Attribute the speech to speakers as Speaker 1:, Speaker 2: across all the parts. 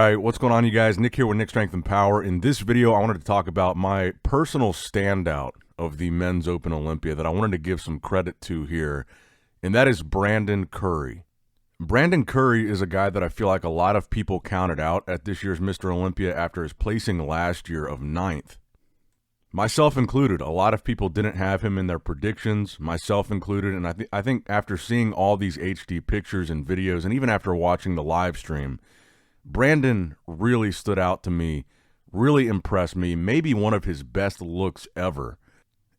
Speaker 1: Alright, what's going on, you guys? Nick here with Nick Strength and Power. In this video, I wanted to talk about my personal standout of the Men's Open Olympia that I wanted to give some credit to here, and that is Brandon Curry. Brandon Curry is a guy that I feel like a lot of people counted out at this year's Mr. Olympia after his placing last year of 9th. Myself included. A lot of people didn't have him in their predictions, myself included, and I think after seeing all these HD pictures and videos, and even after watching the live stream, Brandon really stood out to me, really impressed me, maybe one of his best looks ever.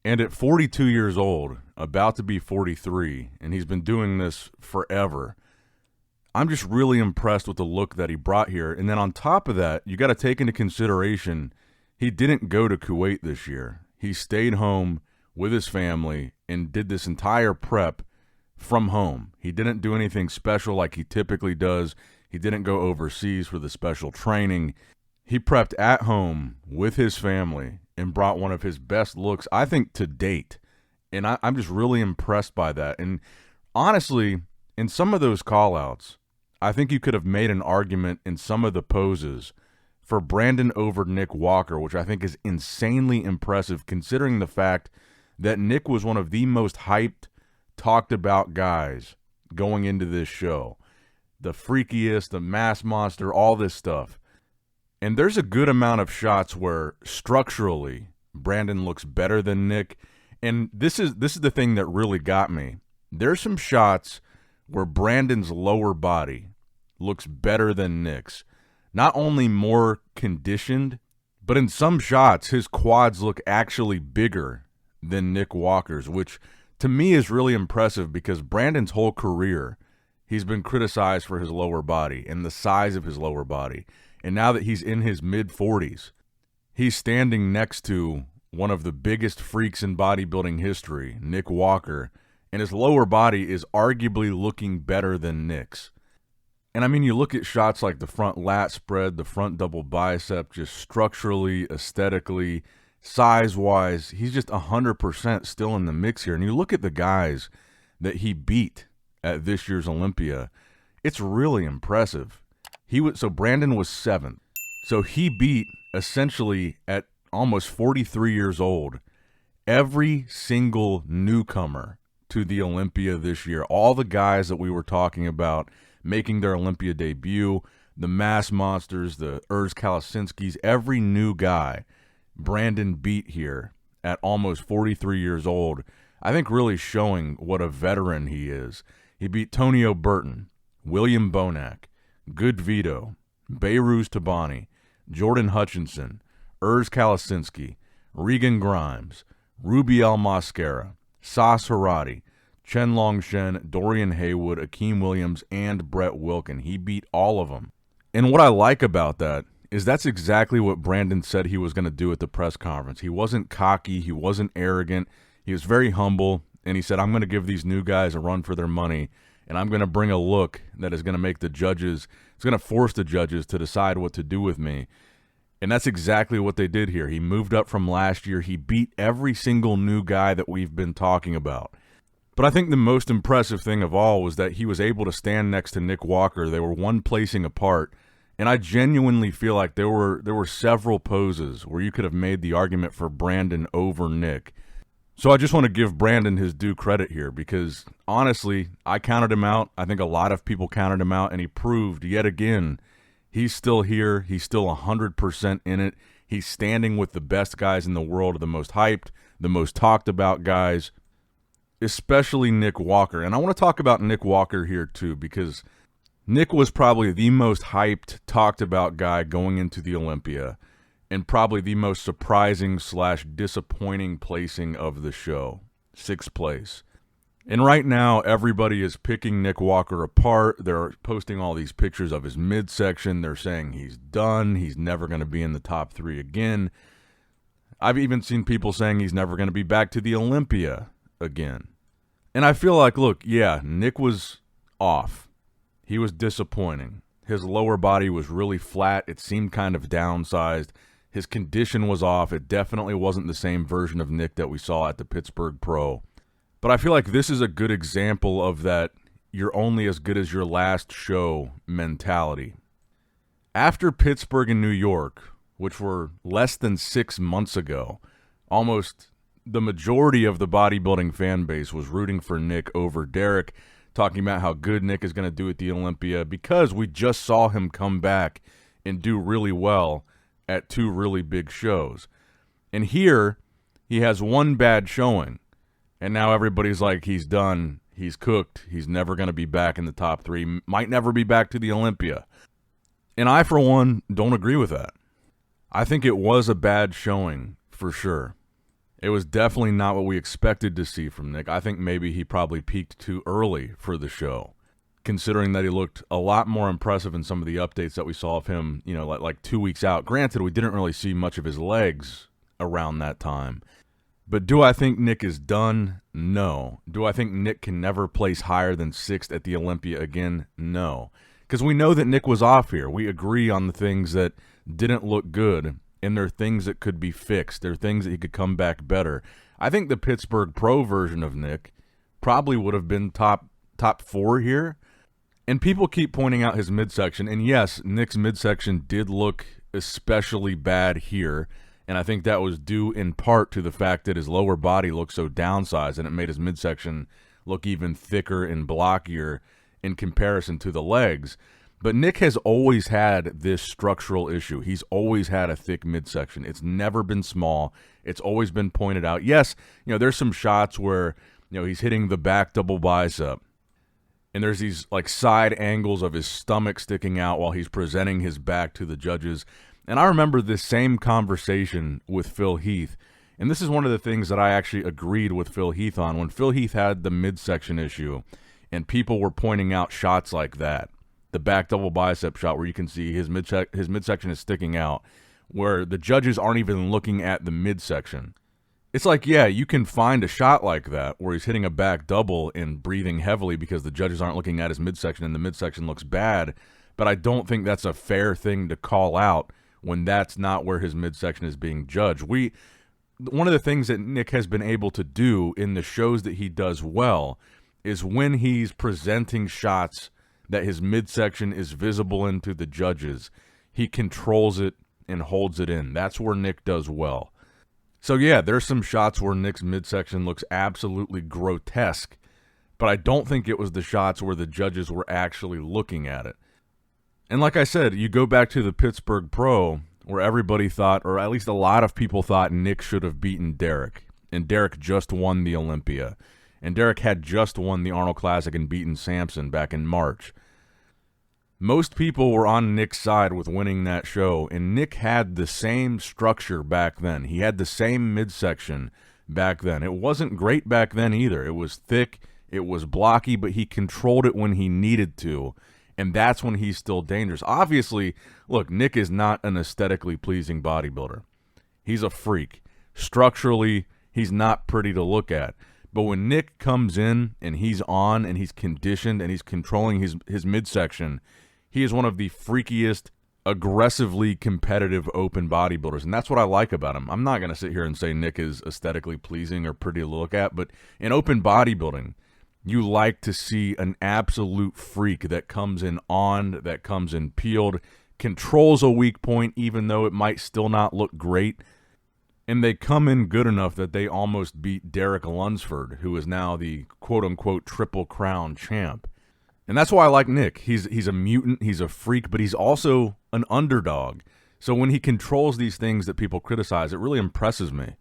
Speaker 1: And at 42 years old, about to be 43, and he's been doing this forever, I'm just really impressed with the look that he brought here. And then on top of that, you got to take into consideration he didn't go to Kuwait this year. He stayed home with his family and did this entire prep from home. He didn't do anything special like he typically does. He didn't go overseas for the special training. He prepped at home with his family and brought one of his best looks, I think, to date. And I'm just really impressed by that. And honestly, in some of those call-outs, I think you could have made an argument in some of the poses for Brandon over Nick Walker, which I think is insanely impressive considering the fact that Nick was one of the most hyped, talked about guys going into this show. The freakiest, the mass monster, all this stuff. And there's a good amount of shots where structurally Brandon looks better than Nick. And this is the thing that really got me. There's some shots where Brandon's lower body looks better than Nick's. Not only more conditioned, but in some shots his quads look actually bigger than Nick Walker's, which to me is really impressive because Brandon's whole career he's been criticized for his lower body and the size of his lower body. And now that he's in his mid-40s, he's standing next to one of the biggest freaks in bodybuilding history, Nick Walker, and his lower body is arguably looking better than Nick's. And I mean, you look at shots like the front lat spread, the front double bicep, just structurally, aesthetically, size-wise, he's just 100% still in the mix here. And you look at the guys that he beat at this year's Olympia, it's really impressive. So Brandon was 7th. So he beat, essentially at almost 43 years old, every single newcomer to the Olympia this year. All the guys that we were talking about making their Olympia debut, the mass monsters, the Kalasinskis, every new guy Brandon beat here at almost 43 years old, I think really showing what a veteran he is. He beat Tonio Burton, William Bonac, Good Vito, Behruz Tabani, Jordan Hutchinson, Kalasinski, Regan Grimes, Rubiel Mascara, Sas Harati, Chen Longshen, Dorian Haywood, Akeem Williams, and Brett Wilkin. He beat all of them. And what I like about that is that's exactly what Brandon said he was going to do at the press conference. He wasn't cocky. He wasn't arrogant. He was very humble. And he said, I'm going to give these new guys a run for their money, and I'm going to bring a look that is going to make the judges, it's going to force the judges to decide what to do with me. And that's exactly what they did here. He moved up from last year. He beat every single new guy that we've been talking about. But I think the most impressive thing of all was that he was able to stand next to Nick Walker. They were one placing apart. And I genuinely feel like there were several poses where you could have made the argument for Brandon over Nick. So I just want to give Brandon his due credit here because, honestly, I counted him out. I think a lot of people counted him out, and he proved yet again he's still here. He's still 100% in it. He's standing with the best guys in the world, the most hyped, the most talked about guys, especially Nick Walker. And I want to talk about Nick Walker here too because Nick was probably the most hyped, talked about guy going into the Olympia, and probably the most surprising / disappointing placing of the show, 6th place. And right now, everybody is picking Nick Walker apart. They're posting all these pictures of his midsection. They're saying he's done. He's never going to be in the top 3 again. I've even seen people saying he's never going to be back to the Olympia again. And I feel like, look, yeah, Nick was off. He was disappointing. His lower body was really flat. It seemed kind of downsized. His condition was off. It definitely wasn't the same version of Nick that we saw at the Pittsburgh Pro. But I feel like this is a good example of that you're only as good as your last show mentality. After Pittsburgh and New York, which were less than 6 months ago, almost the majority of the bodybuilding fan base was rooting for Nick over Derek, talking about how good Nick is going to do at the Olympia because we just saw him come back and do really well at 2 really big shows. And here, he has 1 bad showing, and now everybody's like, he's done, he's cooked, he's never going to be back in the top 3, might never be back to the Olympia. And I, for one, don't agree with that. I think it was a bad showing, for sure. It was definitely not what we expected to see from Nick. I think maybe he probably peaked too early for the show, considering that he looked a lot more impressive in some of the updates that we saw of him, you know, like 2 weeks out. Granted, we didn't really see much of his legs around that time. But do I think Nick is done? No. Do I think Nick can never place higher than 6th at the Olympia again? No. Because we know that Nick was off here. We agree on the things that didn't look good, and there are things that could be fixed. There are things that he could come back better. I think the Pittsburgh Pro version of Nick probably would have been top 4 here. And people keep pointing out his midsection. And yes, Nick's midsection did look especially bad here. And I think that was due in part to the fact that his lower body looked so downsized, and it made his midsection look even thicker and blockier in comparison to the legs. But Nick has always had this structural issue. He's always had a thick midsection. It's never been small. It's always been pointed out. Yes, you know, there's some shots where, you know, he's hitting the back double bicep, and there's these like side angles of his stomach sticking out while he's presenting his back to the judges. And I remember this same conversation with Phil Heath, and this is one of the things that I actually agreed with Phil Heath on. When Phil Heath had the midsection issue, and people were pointing out shots like that, the back double bicep shot where you can see his midsection is sticking out, where the judges aren't even looking at the midsection. It's like, yeah, you can find a shot like that where he's hitting a back double and breathing heavily because the judges aren't looking at his midsection and the midsection looks bad, but I don't think that's a fair thing to call out when that's not where his midsection is being judged. One of the things that Nick has been able to do in the shows that he does well is when he's presenting shots that his midsection is visible into the judges, he controls it and holds it in. That's where Nick does well. So yeah, there's some shots where Nick's midsection looks absolutely grotesque, but I don't think it was the shots where the judges were actually looking at it. And like I said, you go back to the Pittsburgh Pro, where everybody thought, or at least a lot of people thought, Nick should have beaten Derek. And Derek just won the Olympia. And Derek had just won the Arnold Classic and beaten Sampson back in March. Most people were on Nick's side with winning that show, and Nick had the same structure back then. He had the same midsection back then. It wasn't great back then either. It was thick, it was blocky, but he controlled it when he needed to. And that's when he's still dangerous. Obviously, look, Nick is not an aesthetically pleasing bodybuilder. He's a freak. Structurally, he's not pretty to look at. But when Nick comes in and he's on and he's conditioned and he's controlling his midsection, he is one of the freakiest, aggressively competitive open bodybuilders. And that's what I like about him. I'm not going to sit here and say Nick is aesthetically pleasing or pretty to look at, but in open bodybuilding, you like to see an absolute freak that comes in on, that comes in peeled, controls a weak point even though it might still not look great, and they come in good enough that they almost beat Derek Lunsford, who is now the quote-unquote Triple Crown champ. And that's why I like Nick. He's a mutant, he's a freak, but he's also an underdog. So when he controls these things that people criticize, it really impresses me.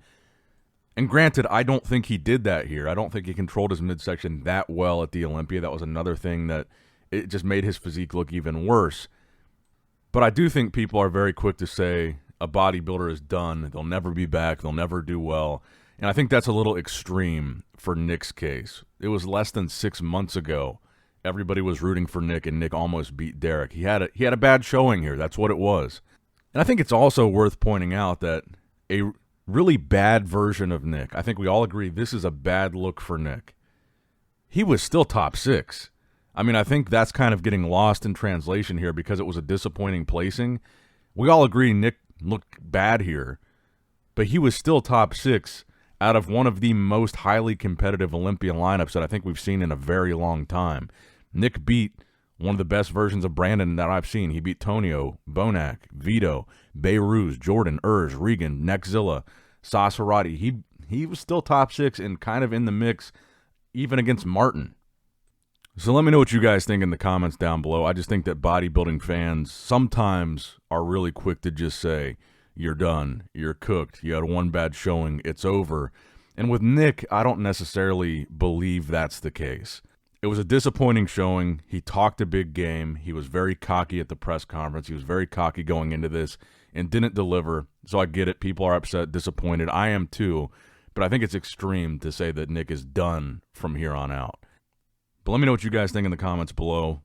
Speaker 1: And granted, I don't think he did that here. I don't think he controlled his midsection that well at the Olympia. That was another thing that it just made his physique look even worse. But I do think people are very quick to say a bodybuilder is done. They'll never be back. They'll never do well. And I think that's a little extreme for Nick's case. It was less than 6 months ago. Everybody was rooting for Nick, and Nick almost beat Derek. He had a bad showing here. That's what it was. And I think it's also worth pointing out that a really bad version of Nick, I think we all agree this is a bad look for Nick. He was still top 6. I mean, I think that's kind of getting lost in translation here because it was a disappointing placing. We all agree Nick looked bad here, but he was still top 6 out of one of the most highly competitive Olympia lineups that I think we've seen in a very long time. Nick beat One of the best versions of Brandon that I've seen. He beat Tonio, Bonac, Vito, Beirut, Jordan, Regan, Nexzilla, Sasarati. He was still top 6 and kind of in the mix even against Martin. So let me know what you guys think in the comments down below. I just think that bodybuilding fans sometimes are really quick to just say, you're done, you're cooked, you had one bad showing, it's over. And with Nick, I don't necessarily believe that's the case. It was a disappointing showing. He talked a big game. He was very cocky at the press conference. He was very cocky going into this and didn't deliver. So I get it. People are upset, disappointed. I am too. But I think it's extreme to say that Nick is done from here on out. But let me know what you guys think in the comments below.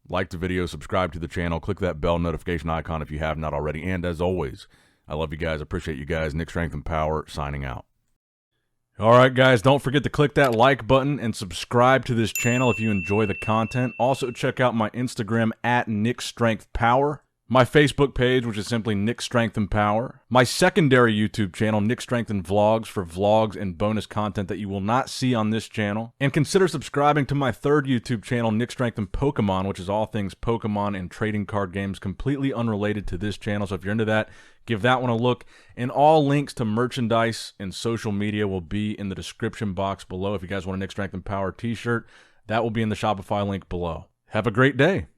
Speaker 1: Like the video, subscribe to the channel, click that bell notification icon if you have not already. And as always, I love you guys, appreciate you guys. Nick Strength and Power signing out. All right, guys, don't forget to click that like button and subscribe to this channel if you enjoy the content. Also, check out my Instagram at Nick Strength Power. My Facebook page, which is simply Nick Strength and Power. My secondary YouTube channel, Nick Strength and Vlogs, for vlogs and bonus content that you will not see on this channel. And consider subscribing to my third YouTube channel, Nick Strength and Pokemon, which is all things Pokemon and trading card games, completely unrelated to this channel. So if you're into that, give that one a look. And all links to merchandise and social media will be in the description box below. If you guys want a Nick Strength and Power t-shirt, that will be in the Shopify link below. Have a great day.